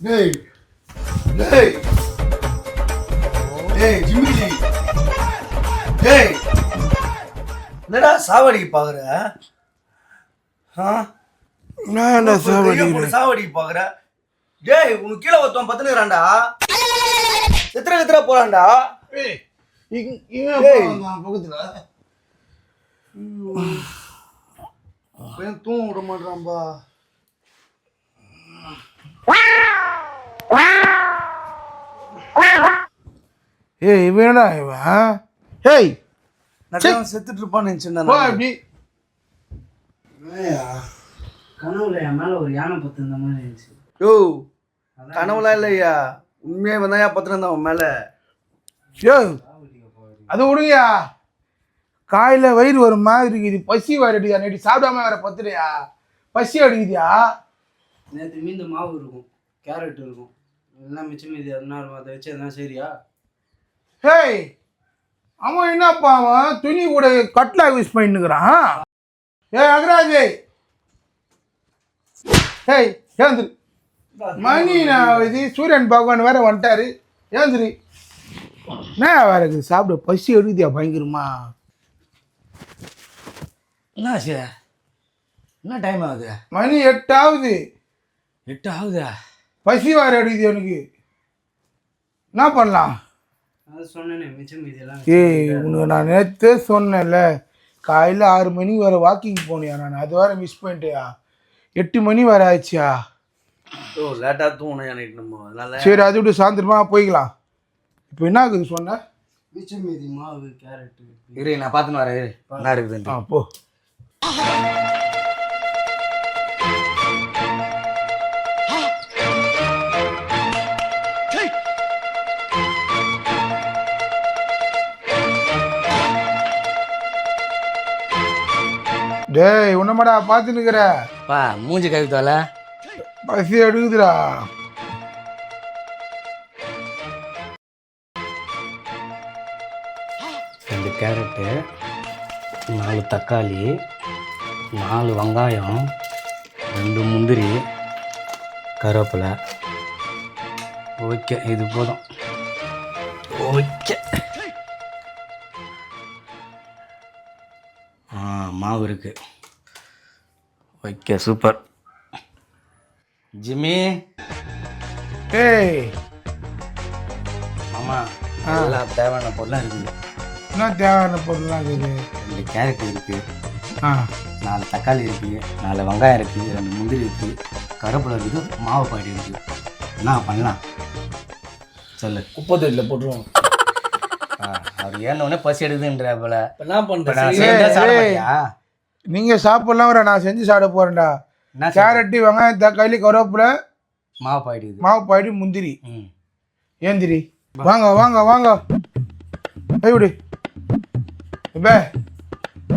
டேய் டேய் டேய் ஜிம்மி டேய் என்னடா சாவடி பாக்குற? நான் என்ன சாவடி பாக்குற? டேய் உனக்கு கீழே ஒருத்தன் பத்துனுக்குறான்டா. எத்தனை போறான்டா. பக்கத்துல தூங்க விட மாட்டான்பா. ஏய் இவனா இவன்? ஏய் நான் செத்துட்டு இருப்பான்னு நினைச்சேன். அப்படி கனவுல என் மேல ஒரு யானை பத்து இந்த மாதிரி இருந்துச்சு. யோ கனவுலாம் இல்லையா, உண்மையா வந்தாயா பத்துனா அவன் மேல. யோ அது விடுங்கயா, காயில வயிறு ஒரு மாதிரி இருக்குது, பசி வேற அடிக்குதா, நைட்டு சாப்பிடாம வேற பத்துலையா, பசி அடிக்குதியா? நேற்று மீந்த மாவு இருக்கும், கேரட் இருக்கும், எல்லாம் மிச்சம் மீதி அதனால அதை வச்சு எதனா சரியா? ஹேய் அவன் என்னப்பா அவன் துணி கூட கட்லா யூஸ் பண்ணிட்டுக்கிறான். ஏய் அகராஜ், ஹேய் ஏந்திரு, மணி நான் இது சூரியன் பகவான் வேற வந்துட்டாரு, ஏந்திரி. என்ன வேற இருக்குது, சாப்பிட பசி எடுக்குதியா பயங்கரமா? என்ன சார், என்ன டைம் ஆகுது? மணி 8 ஆகுது. 8 ஆகுதா? பசி வேற எடுக்குது எனக்கு, என்ன பண்ணலாம்? அது சொன்னேனே மிச்சம் மீதி எல்லாம். ஏய் உனக்கு நான் நேற்று சொன்னேன்ல, காலையில் 6 மணி வர வாக்கிங் போனியா, நான் அது வேற மிஸ் பண்ணிட்டேயா, 8 மணி வர ஆயிடுச்சியா. ஓ லேட்டாக தூங்கணும் எனக்கு நம்ம, அதனால சரி அது விட்டு சாயந்தரமா போய்க்கலாம். இப்போ என்ன ஆகுது சொன்ன? மிச்சம் மீதி மாவு கேரட்டு. இரு நான் பார்த்துன்னு வரேன். இரு என்ன இருக்குது? போ. டேய் உன்னமாடா பார்த்துன்னுக்கிற, பா மூஞ்சி கவித்தால பசி எடுக்குதுடா. ரெண்டு கேரட்டு, 4 தக்காளி, 4 வெங்காயம், 2 முந்திரி, கருவேப்பிலை. ஓகே இது போதும். ஓகே மாவு இருக்கு. Okay super. ஜிம்மி ஏய் மாமா எல்லாம் தேவையான பொருளாக இருக்குது. என்ன தேவையான பொருள்லாம் இருக்குது? 2 கேரட் இருக்குது, ஆ 4 தக்காளி இருக்குது, 4 வெங்காயம் இருக்குது, 2 முந்திரி இருக்குது, கருவேப்பிலை இருக்குது, மாவு பாட்டி இருக்குது. என்ன பண்ணலாம் சொல்லு. குப்பை தொட்டியில் போட்டுருவோம். அவர் ஏன்னொடனே பசி எடுக்குதுன்ற போல. என்ன பண்ணுறேன்? நீங்கள் சாப்பிட்லாம் வர, நான் செஞ்சு சாப்பிட போகிறேன்டா. கேரட்டு, வெங்காயம், தக்காளி, கருவேப்பிலை, மாவு பாயிடுது, மாவு பாயிட்டு, முந்திரி. ஏந்திரி, வாங்க வாங்க வாங்க. எப்படி இப்போ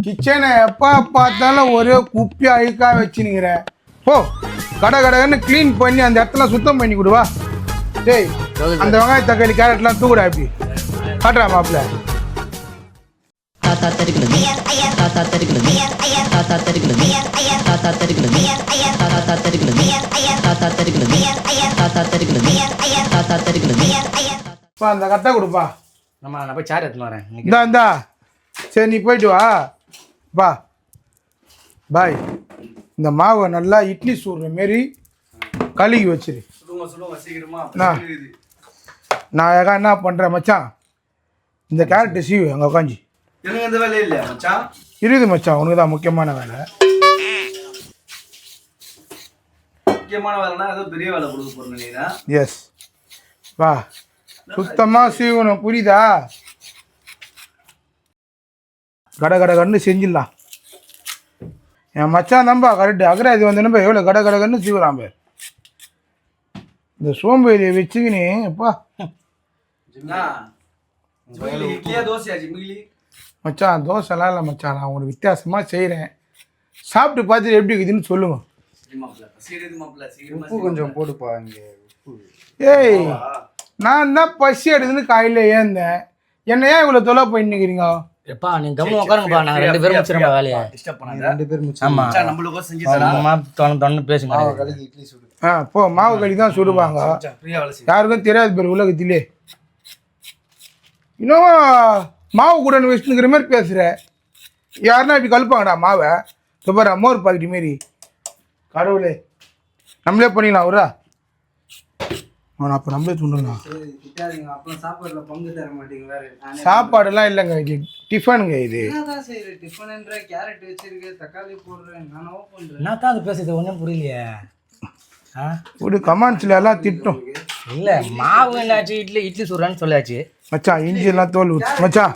கிச்சனை எப்போ பார்த்தாலும் ஒரே குப்பி அழுக்காக வச்சுனுங்கிறேன். போ கடை கடைன்னு க்ளீன் பண்ணி அந்த இடத்துல சுத்தம் பண்ணி கொடுவா. டேய் அந்த வெங்காயம் தக்காளி கேரட்லாம் தூக்குடா. எப்படி காட்டுறா மாப்பிள்ள? தாத்தா தெரிகிறது, தாத்தா தெரிகிறது, தாத்தா தெரிகிறது, தாத்தா தெரிகிறது, தாத்தா தெரிகிறது, தாத்தா தெரிகிறது, தாத்தா தெரிகிறது, தாத்தா தெரிகிறது. பா அந்த கட்டை கொடுப்பா. நான் போய் சார் எடுத்துன்னு வரேன். இந்தா சரி நீ போயிட்டு வா. பா பாய், இந்த மாவை நல்லா இட்லி சூடுற மாரி கழுகி வச்சிரு. நான் என்ன பண்ணுறேன் மச்சான், இந்த கேரட்டு சீவு அங்கே உட்காந்து. எனக்கு எந்த வேலையும் இல்லையா மச்சான்? இருக்குது மச்சான், உனக்கு தான் முக்கியமான வேலை. முக்கியமான வேலைனா ஏதோ பெரிய வேலை கொடுக்க போறீங்களா? எஸ் வா, சுத்தமாக சீவணும் புரியுதா? கடை கடை கண்ணு செஞ்சிடலாம். என் மச்சான் நம்பா கரெக்டு. அகராஜ் வந்து நம்ப எவ்வளோ கடை கடை கண்ணு சீவுறான் பேர். இந்த சோம்பேறியை வச்சுக்கினே அப்பா. மச்சான் தோசைலாம் இல்லை மச்சான், நான் உங்களுக்கு வித்தியாசமாக செய்கிறேன். சாப்பிட்டு பார்த்துட்டு எப்படி இருக்குதுன்னு சொல்லுங்க. உப்பு கொஞ்சம் போடுப்பா இங்கே. ஏய் நான் தான் பசி எடுதுன்னு காலையில் ஏந்தேன், என்ன ஏன் இவ்வளோ தொலை பண்ணிக்கிறீங்க? எப்பா நீங்க கம்முனு உட்காருங்கப்பா, நாங்க 2 பேரும் முடிச்சிரோம் வேலையை. டிஸ்டர்ப் பண்ணாத. 2 பேரும் முடிச்சோம். ஆமா நம்மளுக்கு செஞ்சு தரேன். தொன்னு பேசுங்க. கலக்கி இட்லி சுடு. போ மாவு களி தான் சுடுவாங்க. யாருக்கும் தெரியாது பேர் உலகத்திலே. இன்னும் மாவு கூட வச்சுங்கிற மாதிரி பேசுகிற. யாருன்னா இப்படி கழுப்பாங்கடா மாவை. சூப்பரா மோர் பாக்கெட் மாரி. கடவுளே நம்மளே பண்ணிடலாம் அவரா. அவன் அப்போ நம்மளே தூண்டலாம். சாப்பாடுல பங்கு தர மாட்டீங்களா? சாப்பாடுலாம் இல்லைங்க, இது டிஃபனுங்க. இது டிஃபன்ன்ற கேரட் வச்சிருக்கேன், தக்காளி போடுறேன், நானோ பண்றேன். என்ன தான் அது பேசுறது ஒன்றும் புரியலையே. ஒரு கமான்ஸ்ல எல்லாம் திட்டும். இல்லை மாவு என்னாச்சு, இட்லி சுடுறான்னு சொல்லாச்சு மச்சான். இஞ்சி எல்லாம் தோல் ஊற்றி மச்சான்.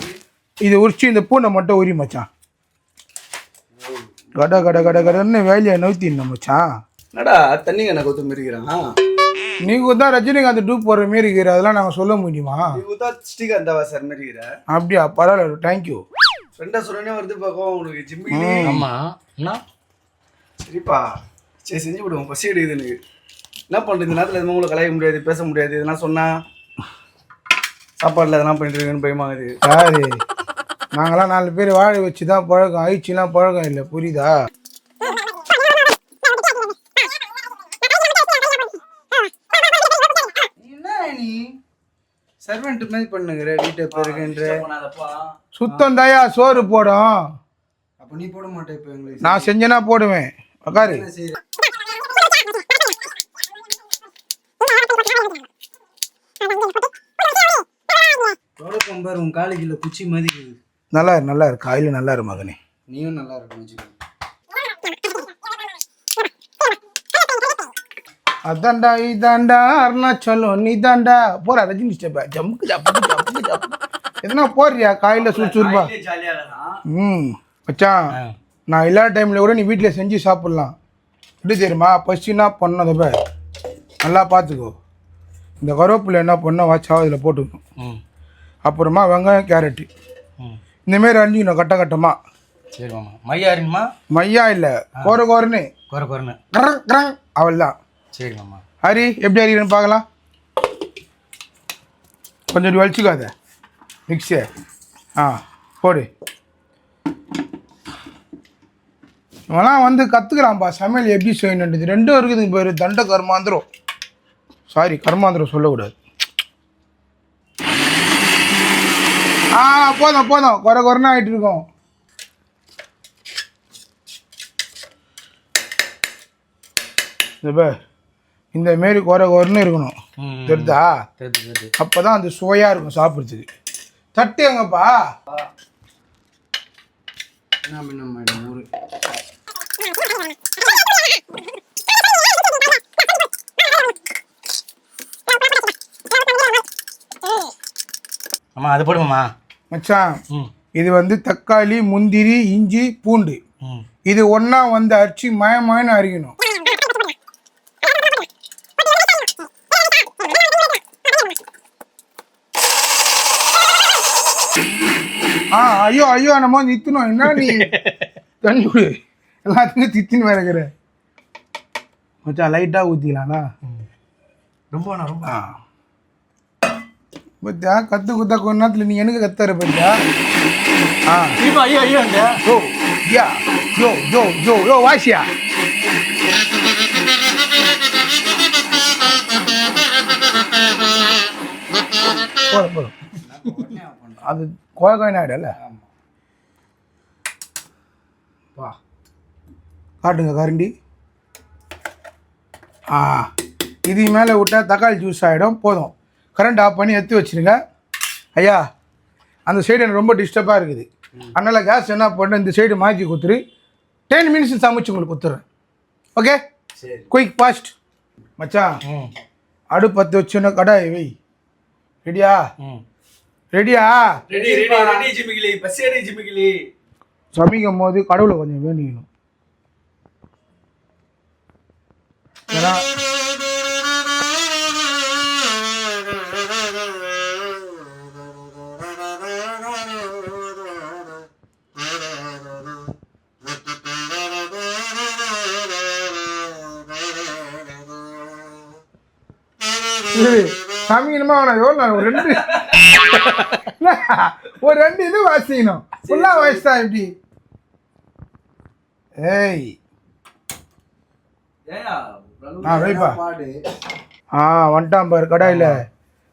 இது உரிச்சு இந்த பூண்டை மட்டும் உரி மச்சான். கட கட கட கடன்னு வேலையை நவுத்திடணும் மச்சான். என்னடா தண்ணிங்க என்ன கொத்து மிரிக்கிறான்? நீங்க தான் ரஜினிகாந்த் டூப் போடுற மாரி இருக்கிற, அதெல்லாம் நாங்கள் சொல்ல முடியுமா? நீங்க தான் ஸ்ரீகாந்தாவா சார் மிரிக்கிற? அப்படியா? பரவாயில்ல, தேங்க்யூ. ஃப்ரெண்டா சொன்னே வருது பார்க்கும் உங்களுக்கு ஜிம்மிக்கு. ஆமாம் என்ன சரிப்பா, சரி செஞ்சு விடுவோம். பசி எடுக்குது எனக்கு. என்ன பண்ணுறது இந்த நேரத்தில் எதுவும் உங்களை கலாய்க்க முடியாது, பேச முடியாது. இதெல்லாம் சொன்னால் சாப்பாட்டில் எதனா பண்ணிட்டு இருக்குன்னு பயமாகுது. யாரு? நாங்களாம் 4 பேர் வாழ வச்சு தான் பழக்கம், ஆயிடுச்சுலாம் பழக்கம் இல்லை, புரியுதா? நீ சர்வெண்ட் மாதிரி பண்ணுங்கிற வீட்டை பெருகுன்ற. சுத்தம் தாயா சோறு போடும். அப்போ நீ போட மாட்டே இப்போ எங்களுக்கு? நான் செஞ்சேன்னா போடுவேன். உக்காரு. பாரு உன் காலேஜில் குச்சி மாதிரி நல்லா இருக்கு. காயில் நல்லா இருக்கு மகனே. நீயும் நல்லா இருக்கும். அதாண்டா இதாண்டா அருணாச்சலம் நீ தாண்டா போறா ரஜினி ஸ்டெப்பா ஜம்முக்கு ஜப்பு எதுனா போடுறியா காயில சுறுசுறுப்பா? மச்சான் நான் எல்லா டைம்ல கூட நீ வீட்டில் செஞ்சு சாப்பிட்லாம். எப்படி தெரியுமா? பசினா பண்ணதை நல்லா பார்த்துக்கோ. இந்த கருவேப்பிலை என்ன பண்ண வாட்சா இதில் போட்டுக்கணும். அப்புறமா வெங்காயம் கேரட்டு இந்தமாரி அரிஞ்சிக்கணும் கட்ட கட்டமாக. சரி மாமா. மையா இருமா? மையா இல்லை, கோரன்னு அவள் தான். சரி மாமா. ஹரி எப்படி அறிகிறேன்னு பார்க்கலாம். கொஞ்சம் இப்படி வலிச்சுக்காத மிக்ஸி. போடு. இவெல்லாம் வந்து கற்றுக்குறான்ப்பா சமையல் எப்படி செய்யணுன்றது. 2 இருக்குதுங்க பேர். தண்ட கர்மாந்திரம். சாரி, கர்மாந்திரம் சொல்லக்கூடாது. போதும் குறைன்னு ஆகிட்டு இருக்கோம். இந்த மாரி குறைன்னு இருக்கணும், தெரியுதா? அப்போதான் அந்த சுவையாக இருக்கும் சாப்பிட்றதுக்கு. தட்டு எங்கப்பா? என்ன பண்ண மேடம் ஊரு ஆமாம் அது போடுமாம்மா. மச்சான் இது வந்து தக்காளி, முந்திரி, இஞ்சி, பூண்டு இது ஒன்றா வந்து அரிச்சு மயமாயின்னு அரிக்கணும். ஐயோ நம்ம நிறுத்தணும். என்ன நீ தண்ணி விடு, எல்லாத்துக்கும் தித்தின்னு வேறக்கிற மச்சான். லைட்டாக ஊற்றிக்கலாண்ணா. ரொம்ப பத்தியா கற்று குத்தா கொஞ்ச நேரத்தில் நீ எனக்கு கத்துற பத்தியா? யோ வாசியா போதும். அது கோயக்காயின் ஆகிடல. வா காட்டுங்க கரண்டி. இது மேலே விட்டால் தக்காளி ஜூஸ் ஆகிடும். போதும். கரண்ட் ஆஃப் பண்ணி எடுத்து வச்சுருங்க. ஐயா அந்த சைடு எனக்கு ரொம்ப டிஸ்டர்பாக இருக்குது. அதனால் கேஸ் என்ன பண்ண இந்த சைடு மாற்றி கொடுத்துரு. 10 மினிட்ஸ் சமைச்சு உங்களுக்கு கொடுத்துட்றேன். Okay, quick fast. மச்சான் அடுப்பு பற்ற வச்சுன்னா கடாய் வை. ரெடியா? சமைக்கும் போது கடவுளை கொஞ்சம் வேண்டிக்கணும். ஏன்னா சமைக்கணுமா வேணாம்? எவ்வளோ நான் ஒரு 2 இது வாசிக்கணும். ஃபுல்லாக வாசித்தா எப்படி? ஏய் ஏயா வைப்பா பாடு வந்துட்டான் பாரு கடாயில்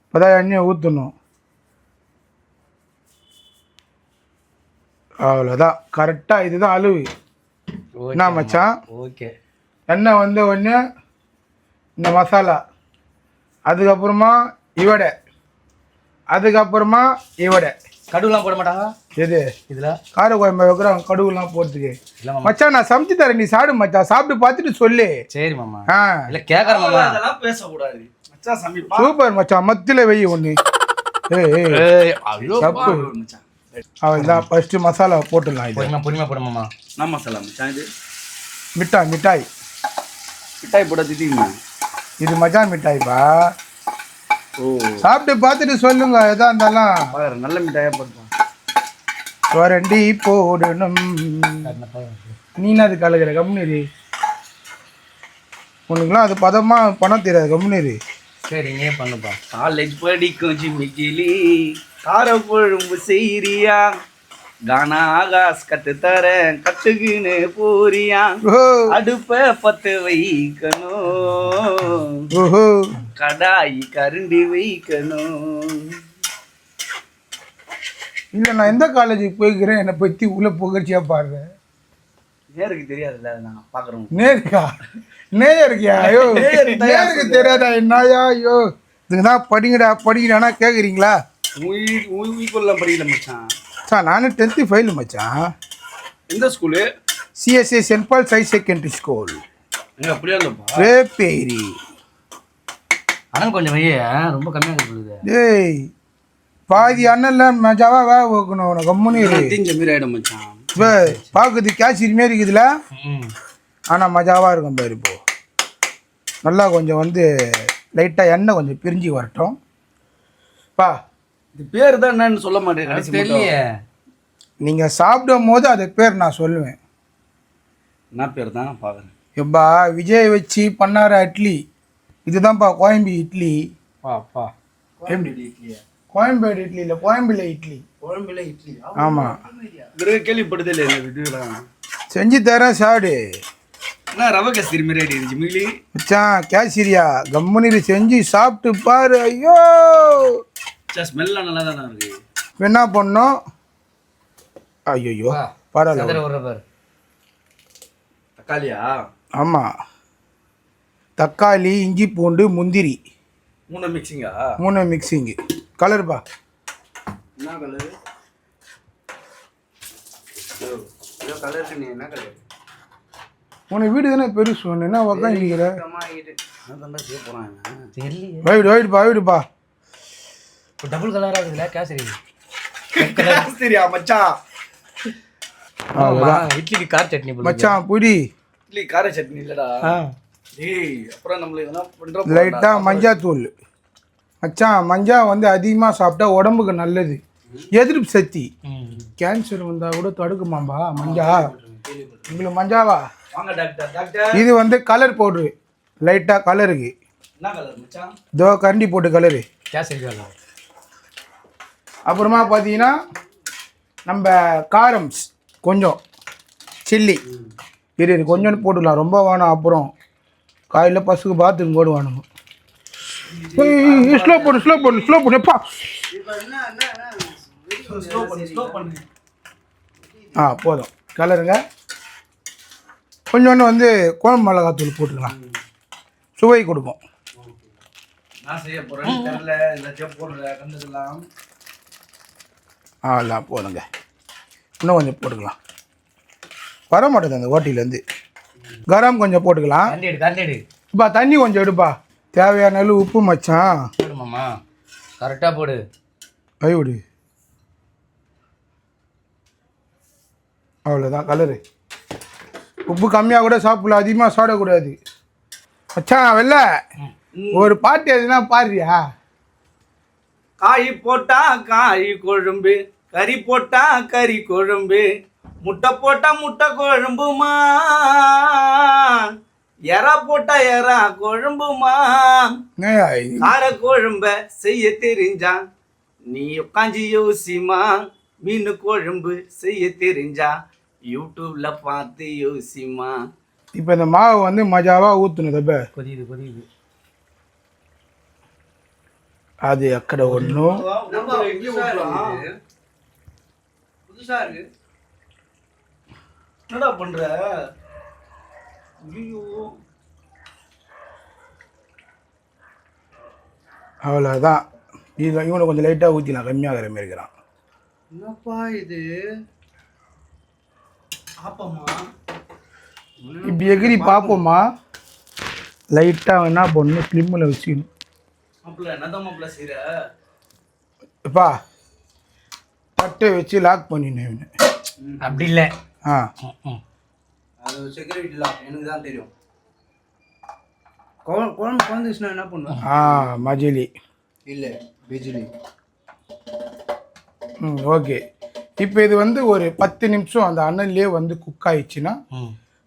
இப்போதான் எண்ணெயை ஊற்றணும். அவ்வளோதான் கரெக்டாக இதுதான் அளவு. என்ன மச்சான்? ஓகே. எண்ணெய் வந்த உடனே இந்த மசாலா, அதுக்கப்புறமா இவடை, அதுக்கப்புறமா இவடை. கடுகுலாம் போட மாட்டாங்க எது இதில்? கார குழம்பு வைக்கிறோம் கடுகுலாம் போகிறதுக்கு. இல்லை மாமா. மச்சான் நான் சமைச்சு தரேன், நீ சாப்பிடு மச்சான். சாப்பிட்டு பார்த்துட்டு சொல்லு. சரி மாமா. ஆ இல்லை கேட்குறேன் மாமா. அதெல்லாம் பேசக்கூடாது மச்சான். சமைப்பா சூப்பர் மச்சான், மத்தியில் வெய் ஒன்று. தப்பு. மச்சான். அவள்தான் ஃபஸ்ட்டு மசாலா போட்டுடலாம். இது பொறுமையாக போட மாமா. என்ன மசாலா மச்சான் இது? மிட்டாய் மிட்டாய் மிட்டாய் போட திட்டிங்க. இது மச்சான் மிட்டாய்ப்பா. ஓ சாப்பிட்டு பார்த்துட்டு சொல்லுங்க எதா இருந்தாலும். பாரு நல்ல மிட்டாயா போடுப்பா. வரண்டி போடணும். நீனா அது கலக்கிற கம்முனு. உனக்குலாம் அது பதமாக பணம் தெரியாது, கம்முனு. சரி நீயே பண்ணுப்பா. காலேஜ் படிக்கும் ஜிம்மிக்கிளி கார குழம்பு செய்யறியா, கானா ஆகாஸ் கத்து தரேன் கத்துக்குன்னு போறியா, அடுப்ப பத்து வைக்கணும், ஓஹோ கடாயி கருண்டி வைக்கணும். இல்லை நான் எந்த காலேஜுக்கு போய்க்கிறேன், என்னை பற்றி உள்ள புகழ்ச்சியாக பாடுறேன். நேருக்கு தெரியாதுல்ல, அதை நான் பார்க்குறோம். நேருக்கா? நேயருக்கியா? ஐயோ நேருக்கு தெரியாதா என்னையா? ஐயோ இதுக்கு தான் படிங்கடா படிங்கடானா கேட்குறீங்களா? உயிர்கொள்ள படிக்கல மச்சான். சார் நானும் 10th ஃபெயில் மச்சான். எந்த school? CSA Saint Paul's high secondary school. அப்படியே இல்லைப்பா. ரேப்பேரி. ஆனால் கொஞ்சம் வைய ரொம்ப கம்மியாக இருக்குது. டேய் பாதி அண்ணன்லாம் மஜாவா வேக வைக்கணும். உனக்கு கம்முனு தீஞ்ச மாரி ஆகிடும் மச்சான். இப்போ பார்க்குறது கேசரி மாரி இருக்குதுல, ஆனால் மஜாவாக இருக்கும் பாரு. இப்போ நல்லா கொஞ்சம் வந்து லைட்டாக எண்ணெய் கொஞ்சம் பிரிஞ்சு வரட்டும். பா இது பேர் தான் என்னன்னு சொல்ல மாட்டேன். கடைசி தெரியலையே. நீங்கள் சாப்பிடும் போது அது பேர் நான் சொல்லுவேன். என்ன பேர் தான் பார்க்குறேன். எப்பா விஜய் வச்சு பண்ணார இட்லி இதுதான்ப்பா கோயம்பு இட்லி. பா கோயம்பேடு இட்லி இல்லை, கோயம்புல இட்லி. குழம்புல இட்லி. ஆமாம் கேள்விப்படுதே இல்லை இந்த இதுலாம். செஞ்சு தரேன் சாடு. என்ன ரவை கஸ்தூரி மாரி ஆகிடுச்சு இருந்துச்சு மீலி மச்சான். கேசரியா கம்முனி செஞ்சு சாப்பிட்டு பாரு. ஐயோ ஸ்மெல்லாம் நல்லா தானே இருக்கு. என்ன பண்ணோம்? ஐயோ பரவாயில்ல. ஒரு பாரு. தக்காளியா? ஆமாம் தக்காளி இஞ்சி பூண்டு முந்திரி மூணு மிக்சிங்கா? 3 மிக்சிங்கு. கலருப்பா என்ன கலரு? கலருக்கு நீ என்ன கலர்? உனக்கு வீடு தானே பெருசு ஒன்று என்ன உக்காந்துக்கிற? அதான் செய்ய போகிறாங்க. தெரியலையே. வைடுப்பா டபுள் கலராக இருக்குதுல்ல கேசரி. சரியா மச்சான்? இட்லிக்கு கார் சட்னி மச்சான் புடி. இட்லி கார சட்னி இல்லடா. டேய் அப்புறம் நம்மளுக்கு எதனா பண்றோம். லைட்டாக மஞ்சாத்தூள் மச்சான். மஞ்சா வந்து அதிகமாக சாப்பிட்டா உடம்புக்கு நல்லது, எதிர்ப்பு சக்தி. கேன்சர் வந்தால் கூட தடுக்குமாம்பா மஞ்சா. உங்களுக்கு மஞ்சாவா? வாங்க டாக்டர். டாக்டர் இது வந்து கலர் பவுட்ரு, லைட்டாக கலருக்கு. என்ன கலர் மச்சான்? இதோ கரண்டி போட்டு கலரு. கேசரி கலர். அப்புறமா பார்த்தீங்கன்னா நம்ம காரம்ஸ் கொஞ்சம் சில்லி இது கொஞ்சம் போட்டுக்கலாம், ரொம்ப வேணாம். அப்புறம் காலையில் பசுக்கு பாத்துக்கு போடு வேணும். ஸ்லோ பண்ணு எப்பா. போதும் கலருங்க. கொஞ்சோண்டு வந்து குழம்பு மிளகாத்தூள் போட்டுக்கலாம், சுவை கொடுப்போம். நான் செய்ய போறேன் தெரியல, எல்லாத்தையும் போடுறேன் கண்டுக்கலாம். எல்லாம் போதுங்க. இன்னும் கொஞ்சம் போட்டுக்கலாம், வர மாட்டேது அந்த ஓட்டிலேருந்து. கரம் கொஞ்சம் போட்டுக்கலாம். இப்போ தண்ணி கொஞ்சம் எடுப்பா, தேவையான அளவு உப்பு மச்சான். போடுமாம்மா, கரெக்டாக போடு. விடு. அவ்வளோதான் கலரு. உப்பு கம்மியாக கூட சாப்பிடலாம், அதிகமாக சாப்பிடக்கூடாது மச்சான். வெளில ஒரு பாட்டு எதுனா பாடுறியா? காய் போட்டா காய் குழம்பு, கறி போட்டா கறி குழம்பு, முட்டை போட்டா முட்டை குழம்புமா, எறா போட்டா எறா குழம்புமா. கார குழம்ப செய்ய தெரிஞ்சா நீ உட்காந்து யோசிமா, மீன் குழம்பு செய்ய தெரிஞ்சா யூடியூப்ல பார்த்து யோசிமா. இப்போ இந்த மாவை வந்து மஜாவாக ஊற்றணும் தப்ப. கொதியுது அது அக்கடை ஒன்றும் புதுசா இருக்கு. என்னடா பண்ற? ஐயோ அவ்வளோதான். இவனை கொஞ்சம் லைட்டாக ஊற்றினா கம்மியாகிற மாதிரி இருக்கிறான். என்னப்பா இது? ஆப்பமா இப்படி எகிரி பார்ப்போமா? லைட்டாக என்ன பண்ணணும், ஸ்லிம்மில் வச்சுக்கணும். மாப்பிள்ள என்னதான் மாப்பிள்ள செய்யற? எப்பா பட்டை வச்சு லாக் பண்ணினேன். அப்படி இல்லை. ஆ அது செக்யூரிட்டி லாக் எனக்கு தான் தெரியும். குழம்பு குழந்துச்சுன்னா என்ன பண்ணுவேன்? மஜிலி இல்லை பிஜிலி. ஓகே. இப்போ இது வந்து ஒரு 10 நிமிஷம் அந்த அனல்லே வந்து குக் ஆயிடுச்சுன்னா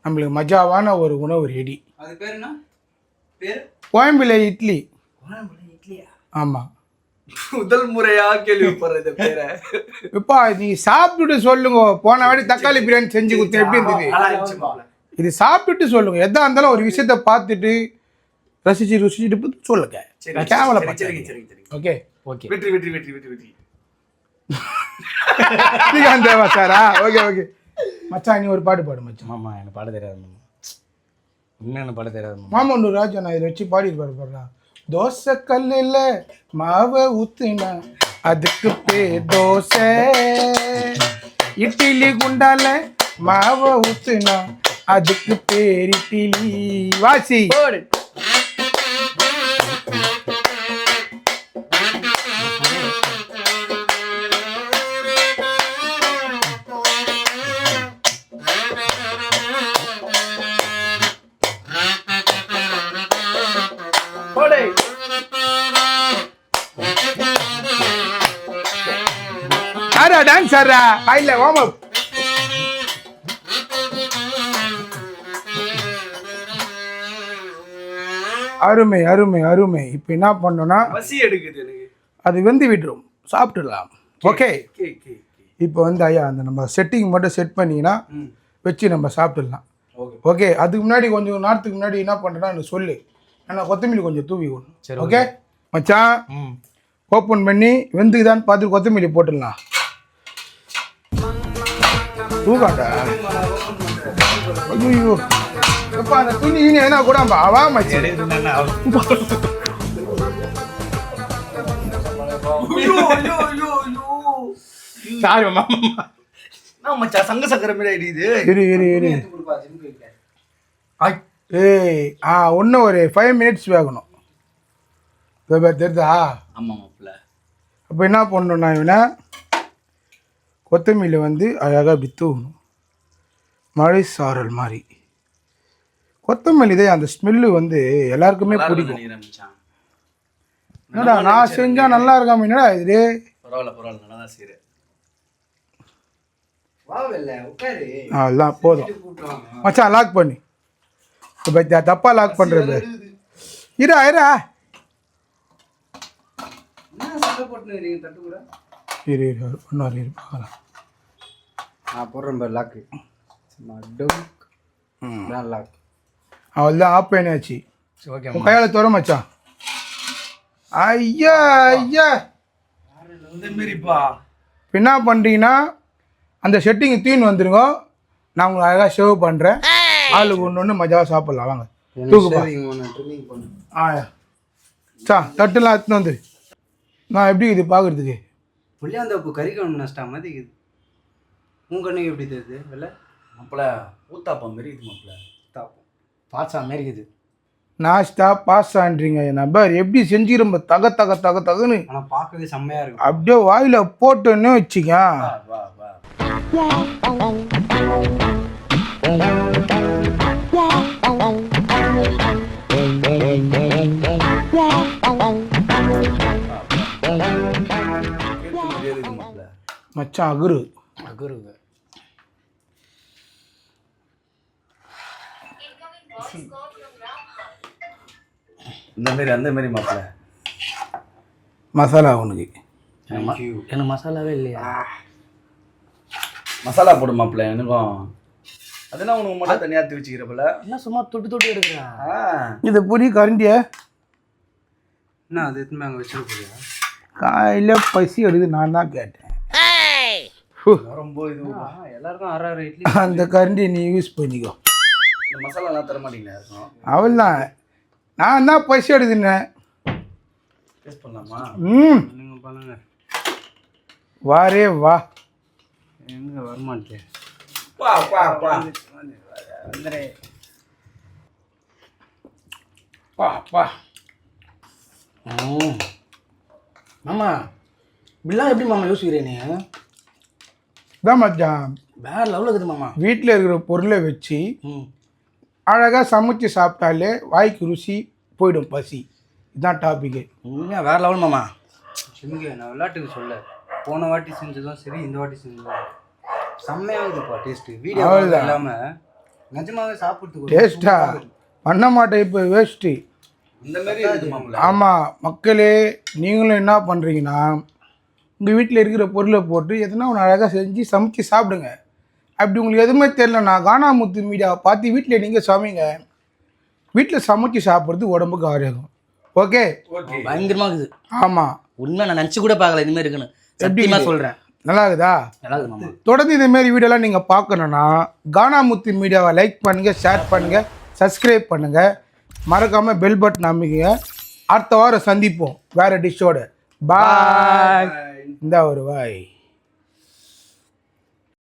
நம்மளுக்கு மஜாவான ஒரு உணவு ரெடி. அது பேர் என்ன பேர்? கோயம்புல இட்லி. இட்லியா? ஆமாம். முதல் முறையா கேள்விப்படுற இந்த பேரை. எப்பா நீ சாப்பிட்டுட்டு சொல்லுங்க. போன வாட்டி தக்காளி பிரியாணி செஞ்சு கொடுத்தேன், எப்படி இருந்தது? இது சாப்பிட்டுட்டு சொல்லுங்க. எதா இருந்தாலும் ஒரு விஷயத்த பார்த்துட்டு ருசிச்சுட்டு சொல்லுங்க. Okay okay. வெற்றி வெற்றி வெற்றி வெற்றி வெற்றி. தேவா சாரா? ஓகே ஓகே மச்சான், நீ ஒரு பாட்டு பாடு மச்சான். மாமா எனக்கு பாட தெரியாது மாமா. இன்னும் எனக்கு பாட தெரியாது மாமா. மாமா ஒன்று ராஜா நான் இதை வச்சு பாடுறா. தோசை கல்லில் மாவை ஊத்துனா அதுக்கு பேர் தோசை. இட்லி குண்டால மாவை ஊத்துனா அதுக்கு பேர் இட்லி. வாசி டான்ஸ் ஆடுறா இல்ல வார்ம் அப். அருமை அருமை அருமை. இப்போ என்ன பண்ணோம்னா பசி எடுக்குது எனக்கு. அது வெந்து விட்டுரும், சாப்பிட்டுடலாம். ஓகே. இப்போ வந்து ஐயா அந்த நம்ம செட்டிங் மட்டும் செட் பண்ணிங்கன்னா வச்சு நம்ம சாப்பிட்டுடலாம். ஓகே. அதுக்கு முன்னாடி கொஞ்சம் நேரத்துக்கு முன்னாடி என்ன பண்ணுறேன்னா எனக்கு சொல்லு, நான் கொத்தமல்லி கொஞ்சம் தூவி விடணும். ஓகே மச்சான், ஓப்பன் பண்ணி வெந்துக்குதான்னு பார்த்து கொத்தமல்லி போட்டுடலாம். தூக்காண்டா. ஐயோ எப்பா அந்த துணி என்ன கூடப்பா வா மச்சி. சாரி மாமா. நான் மச்சான் சங்க சக்கர மேல இடிக்குது. இரு இன்னும் ஒரு 5 மினிட்ஸ் வேகணும். தெரியுதா? ஆமாம் மாப்பிள்ள. அப்போ என்ன பண்ணணும்னா இவனை கொத்தமல்லி வந்து அழகாக விற்றுணும், மழை சாரல் மாதிரி. கொத்தமல்லி தான் அந்த ஸ்மெல்லு வந்து எல்லாருக்குமே பிடிக்கும். என்னடா நான் செஞ்சால் நல்லா இருக்காம என்னடா இது? பரவாயில்ல நல்லா தான் செய்கிறேன். அதெல்லாம் போதும் மச்சான். லாக் பண்ணி இப்போ தப்பா லாக் பண்ணுறது. இரா இரு இன்னொரு பார்க்கலாம். நான் போடுறேன் பேர் லாக்கு. லாக் அவள்தான் ஆஃப் பண்ணியாச்சு. ஓகே. கையால் தோற மச்சான். ஐயா மாரிப்பா. என்ன பண்ணுறீங்கன்னா அந்த செட்டிங் தூயின் வந்துருங்க. நான் உங்களுக்கு அழகாக சேவ் பண்ணுறேன். ஆளுக்கு ஒன்று மஜாவாக சாப்பிட்லாம். வாங்க தூக்குப்பா. தட்டுலாம் எடுத்துன்னு வந்து நான் எப்படி இது பார்க்குறதுக்கு? புளியாந்தோப்பு கறி குழம்பு நஷ்டா மாதிரி இருக்குது. உன் கண்ணுக்கு எப்படி தெரியுது? இல்லை மாப்பிள்ள ஊத்தாப்பம் மாரி இது. மாப்பிள்ள ஊத்தாப்பம் பாட்சா மாரி இருக்குது. நாஸ்டா பாஸ்தான்றீங்க நம்பர் எப்படி செஞ்சு ரொம்ப தகன்னு. ஆனால் பார்க்கவே செம்மையாக இருக்கும். அப்படியே வாயில் போட்டோன்னு வச்சுக்க. வா மச்சான் அகுரு இந்த மாதிரி அந்த மாதிரி மாப்பிள்ள. மசாலா உனக்கு எனக்கு மசாலாவே இல்லையா? மசாலா போடு மாப்பிள்ள. எனக்கும் அதெல்லாம் உனக்கு மட்டும் தனியாக எடுத்து வச்சுக்கிறப்பல. எல்லாம் சும்மா தொட்டு தொட்டு எடுக்கிறா. இது புரி கரண்டிய என்ன அது எத்தனை அங்கே வச்சுக்க போறியா? காலையில் பசி எடுது, நான் தான் கேட்டேன். ரொம்ப இது எல்லாருக்கும் அரை அரை இட்லி. அந்த கரண்டியை நீ யூஸ் பண்ணிக்கோ. இந்த மசாலாலாம் தர மாட்டீங்களா இருக்கும்? அவள் தான், நான் தான் பசி எடுதுன்னேன். டேஸ்ட் பண்ணலாமா? நீங்கள் பண்ணுங்க. வாரே வா. எங்கே வரமாட்டே. பா பா பா வந்துடுறேன். பா பா. மாமா இப்படிலாம் எப்படி மாமா யோசிக்கிறேன் நீ? இதான் மச்சான், வேற லெவலில் இருக்குது மாமா. வீட்டில் இருக்கிற பொருளை வச்சு ம் அழகாக சமைச்சு சாப்பிட்டாலே வாய்க்கு ருசி போயிடும், பசி. இதுதான் டாபிக்கு. உண்மையாக வேற லெவல் மாமா. சிங்க நான் விளையாட்டுக்கு சொல்ல, போன வாட்டி செஞ்சதும் சரி இந்த வாட்டி செஞ்சதும் செம்மையாக இருக்குதுப்பா டேஸ்ட்டு. வீடியோ இல்லாமல் நிஜமாவே சாப்பிட்றதுக்கு டேஸ்டா பண்ண மாட்டேன், இப்போ வேஸ்ட்டு. இந்த மாதிரி இருக்குது மாமூல. ஆமாம் மக்களே, நீங்களும் என்ன பண்ணுறீங்கன்னா உங்கள் வீட்டில் இருக்கிற பொருளை போட்டு எதுனா ஒன்று அழகாக செஞ்சு சமைச்சு சாப்பிடுங்க. அப்படி உங்களுக்கு எதுவுமே தெரியலண்ணா கானாமுத்து மீடியாவை பார்த்து வீட்டில் நீங்கள் சமைங்க. வீட்டில் சமைச்சு சாப்பிட்றது உடம்புக்கு ஆரோக்கியம். ஓகே, பயங்கரமாக இருக்குது. ஆமாம், உண்மை நான் நினச்சி கூட பார்க்கல இனிமேல் இருக்குன்னு. எப்படிமா சொல்கிறேன். நல்லா இருக்குதா? நல்லா இருக்குது மாமா. தொடர்ந்து இதேமாரி வீடியோலாம் நீங்கள் பார்க்கணுன்னா கானாமுத்து மீடியாவை லைக் பண்ணுங்கள், ஷேர் பண்ணுங்கள், சப்ஸ்கிரைப் பண்ணுங்கள், மறக்காமல் பெல் பட்டன் அமைக்குங்க. அடுத்த வாரம் சந்திப்போம் வேறு டிஷ்ஷோடு. பாய். இந்த ஒரு வாய்.